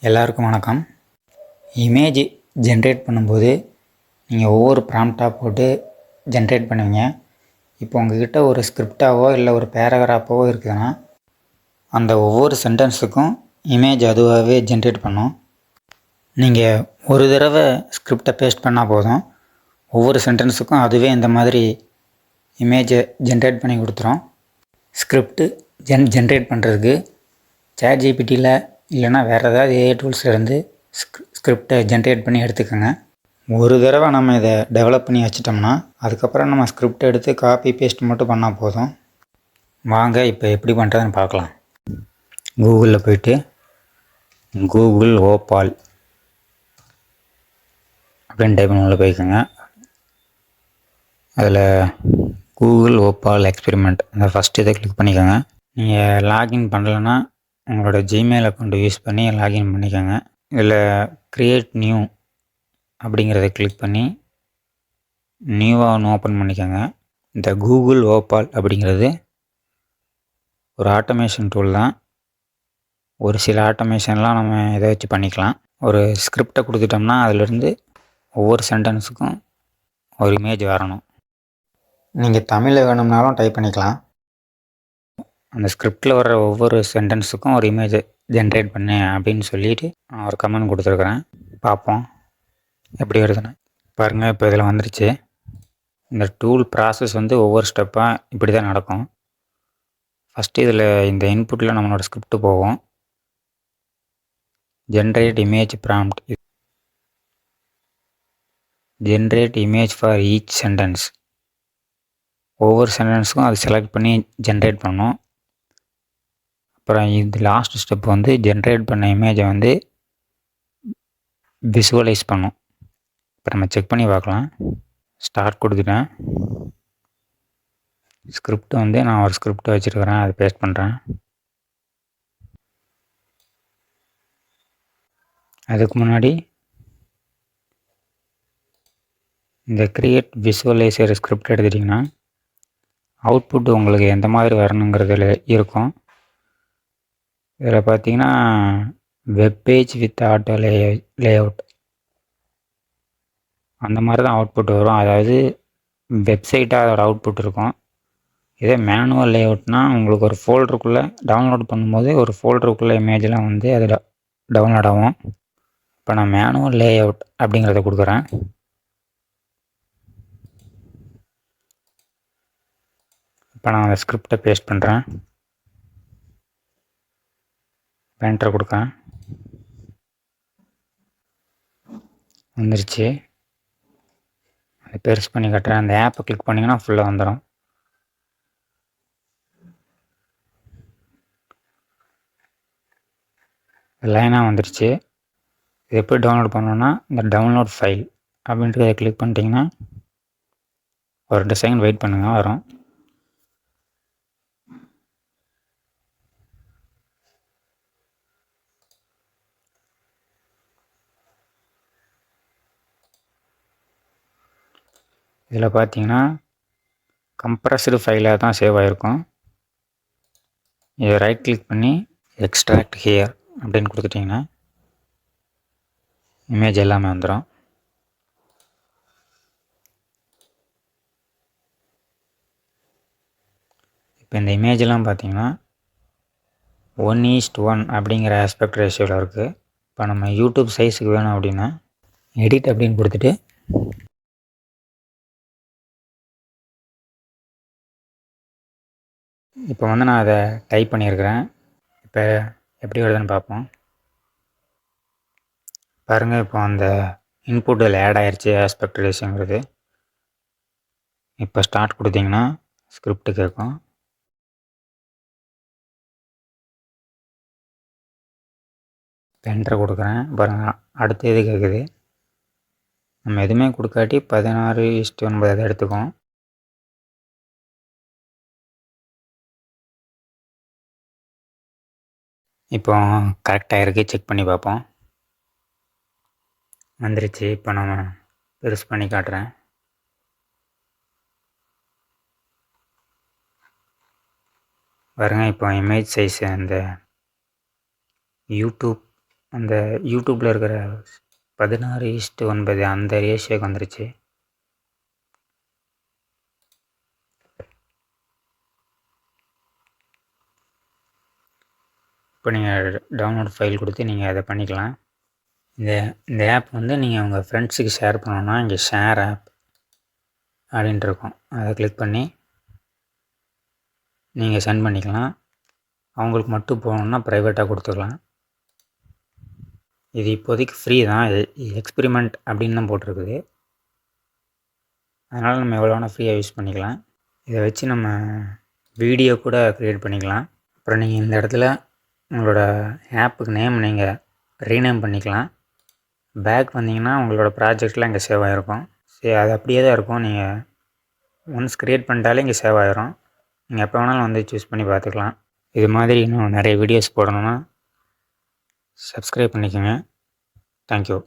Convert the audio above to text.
எல்லாருக்கும் வணக்கம். Image generate பண்ணும்போது நீங்கள் ஒவ்வொரு ப்ராம்ப்டாக போட்டு ஜென்ரேட் பண்ணுவீங்க. இப்போ உங்கள்கிட்ட ஒரு ஸ்கிரிப்டாவோ இல்லை ஒரு பேராகிராஃபோ இருக்குதுன்னா அந்த ஒவ்வொரு சென்டென்ஸுக்கும் இமேஜ் அதுவாகவே ஜென்ரேட் பண்ணும். நீங்கள் ஒரு தடவை ஸ்கிரிப்டை பேஸ்ட் பண்ணால் போதும், ஒவ்வொரு சென்டென்ஸுக்கும் அதுவே இந்த மாதிரி இமேஜை ஜென்ரேட் பண்ணி கொடுத்துரும். ஸ்கிரிப்டு ஜென்ரேட் பண்ணுறதுக்கு ChatGPTயில் இல்லைனா வேறு ஏதாவது ஏஐ டூல்ஸ்லேருந்து ஸ்கிரிப்டை ஜென்ரேட் பண்ணி எடுத்துக்கோங்க. ஒரு தடவை நம்ம இதை டெவலப் பண்ணி வச்சிட்டோம்னா அதுக்கப்புறம் நம்ம ஸ்கிரிப்டை எடுத்து காப்பி பேஸ்ட் மட்டும் பண்ணால் போதும். வாங்க இப்போ எப்படி பண்ணுறதுன்னு பார்க்கலாம். கூகுளில் போயிட்டு கூகுள் ஓபால் அப்படின்னு டைப் பண்ண போய்க்கோங்க. அதில் கூகுள் ஓபால் எக்ஸ்பெரிமெண்ட் அந்த ஃபஸ்ட்டு இதை கிளிக் பண்ணிக்கோங்க. நீங்கள் லாகின் பண்ணலைன்னா உங்களோட ஜிமெயில் அக்கௌண்ட் யூஸ் பண்ணி லாகின் பண்ணிக்கோங்க. இதில் க்ரியேட் நியூ அப்படிங்கிறத கிளிக் பண்ணி நியூவாக ஒன்று ஓப்பன் பண்ணிக்கோங்க. இந்த கூகுள் ஓபால் அப்படிங்கிறது ஒரு ஆட்டோமேஷன் டூல் தான். ஒரு சில ஆட்டோமேஷன்லாம் நம்ம இதை வச்சு பண்ணிக்கலாம். ஒரு ஸ்கிரிப்டை கொடுத்துட்டோம்னா அதிலிருந்து ஒவ்வொரு சென்டென்ஸுக்கும் ஒரு இமேஜ் வரணும். நீங்கள் தமிழில் வேணும்னாலும் டைப் பண்ணிக்கலாம். அந்த ஸ்கிரிப்டில் வர்ற ஒவ்வொரு சென்டென்ஸுக்கும் ஒரு இமேஜ் ஜென்ரேட் பண்ணு அப்படின்னு சொல்லிவிட்டு நான் ஒரு கமெண்ட் கொடுத்துருக்குறேன். பார்ப்போம் எப்படி வருதுன்னு. பாருங்கள், இப்போ இதில் வந்துருச்சு. இந்த டூல் ப்ராசஸ் ஒவ்வொரு ஸ்டெப்பாக இப்படி தான் நடக்கும். ஃபஸ்ட்டு இதில் இந்த இன்புட்டில் நம்மளோட ஸ்கிரிப்ட் போகும். Generate image prompt, generate image for each sentence. ஒவ்வொரு சென்டென்ஸுக்கும் அதை செலக்ட் பண்ணி ஜென்ரேட் பண்ணணும். அப்புறம் இது லாஸ்ட் ஸ்டெப் ஜென்ரேட் பண்ண இமேஜை விசுவலைஸ் பண்ணும். இப்போ நம்ம செக் பண்ணி பார்க்கலாம். ஸ்டார்ட் கொடுத்துட்டேன். ஸ்கிரிப்ட் நான் ஒரு ஸ்கிரிப்ட் வச்சுருக்கிறேன், அதை பேஸ்ட் பண்ணுறேன். அதுக்கு முன்னாடி இந்த கிரியேட் விசுவலைசர் ஸ்கிரிப்ட் எடுத்துட்டிங்கன்னா அவுட்புட் உங்களுக்கு எந்த மாதிரி வரணுங்கிறதுல இருக்கும். இதில் பார்த்தீங்கன்னா வெப்பேஜ் வித் ஆட்டோ லேஅவுட் அந்த மாதிரி தான் அவுட்புட் வரும். அதாவது வெப்சைட்டாக அதோட அவுட்புட் இருக்கும். இதே மேனுவல் லேஅவுட்னால் உங்களுக்கு ஒரு ஃபோல்டருக்குள்ளே டவுன்லோட் பண்ணும்போது ஒரு ஃபோல்டருக்குள்ளே இமேஜெலாம் அது டவுன்லோட் ஆகும். இப்போ நான் மேனுவல் லேஅவுட் அப்படிங்கிறத கொடுக்குறேன். இப்போ நான் அந்த ஸ்கிரிப்டை பேஸ்ட் பண்ணுறேன். என்டர் கொடுக்கேன். வந்துருச்சு. அதை பெருசு பண்ணி கட்டுறேன். அந்த ஆப்பை கிளிக் பண்ணிங்கன்னா ஃபுல்லாக வந்துடும். லைனாக வந்துருச்சு. இது எப்படி டவுன்லோட் பண்ணணுன்னா இந்த டவுன்லோட் ஃபைல் அப்படின்ட்டு அதை கிளிக் பண்ணிட்டீங்கன்னா ஒரு 2 செகண்ட் வெயிட் பண்ணுங்கள், வரும். இதில் பார்த்தீங்கன்னா கம்ப்ரஸ்டு ஃபைலாக தான் சேவ் ஆகிருக்கும். இதை ரைட் கிளிக் பண்ணி எக்ஸ்ட்ராக்ட் ஹியர் அப்படின்னு கொடுத்துட்டிங்கன்னா இமேஜ் எல்லாமே வந்துடும். இப்போ இந்த இமேஜெல்லாம் பார்த்தீங்கன்னா 1:1 அப்படிங்கிற ஆஸ்பெக்ட் ரேஷியோவில் இருக்குது. இப்போ நம்ம யூடியூப் சைஸுக்கு வேணும் அப்படின்னா எடிட் அப்படின்னு கொடுத்துட்டு இப்போ நான் அதை டைப் பண்ணியிருக்கிறேன். இப்போ எப்படி வருதுன்னு பார்ப்போம். பாருங்கள், இப்போ அந்த இன்புட்டில் ஆட் ஆகிருச்சு ஆஸ்பெக்ட் ரேஷியோங்கிறது. இப்போ ஸ்டார்ட் கொடுத்தீங்கன்னா ஸ்கிரிப்ட் கேட்கும். என்டர் கொடுக்குறேன். பாருங்கள், அடுத்த இது கேட்குது. நம்ம எதுவுமே கொடுக்காட்டி 16:9 அதை எடுத்துக்கும். இப்போ கரெக்டாக இருக்குது, செக் பண்ணி பார்ப்போம். வந்துருச்சு. இப்போ நம்ம பெருசு பண்ணி காட்டுறேன். பாருங்க, இப்போ இமேஜ் சைஸ் அந்த யூடியூப் அந்த யூடியூப்பில் இருக்கிற 16:9 அந்த ரேஷியோக்கு வந்துருச்சு. இப்போ நீங்கள் டவுன்லோட் ஃபைல் கொடுத்து நீங்கள் அதை பண்ணிக்கலாம். இந்த ஆப் வந்து நீங்கள் உங்கள் ஃப்ரெண்ட்ஸுக்கு ஷேர் பண்ணணுன்னா இங்கே ஷேர் ஆப் அப்படின்ட்டு இருக்கும். அதை கிளிக் பண்ணி நீங்கள் சென்ட் பண்ணிக்கலாம். அவங்களுக்கு மட்டும் போகணுன்னா ப்ரைவேட்டாக கொடுத்துக்கலாம். இது இப்போதைக்கு ஃப்ரீ தான். எக்ஸ்பெரிமெண்ட் அப்படின்னு தான் போட்டிருக்குது. அதனால் நம்ம எவ்வளோ வேணால் ஃப்ரீயாக யூஸ் பண்ணிக்கலாம். இதை வச்சு நம்ம வீடியோ கூட க்ரியேட் பண்ணிக்கலாம். அப்புறம் நீங்கள் இந்த இடத்துல உங்களோட ஆப்புக்கு நேம் நீங்கள் ரீநேம் பண்ணிக்கலாம். பேக் வந்தீங்கன்னா உங்களோட ப்ராஜெக்ட்லாம் இங்கே சேவ் ஆகிருக்கும். சரி, அது அப்படியே தான் இருக்கும். நீங்கள் ஒன்ஸ் க்ரியேட் பண்ணிட்டாலே இங்கே சேவ் ஆகிரும். நீங்கள் எப்போ வேணாலும் வந்து சூஸ் பண்ணி பார்த்துக்கலாம். இது மாதிரி இன்னும் நிறைய வீடியோஸ் போடணுன்னா சப்ஸ்கிரைப் பண்ணிக்கோங்க. தேங்க்யூ.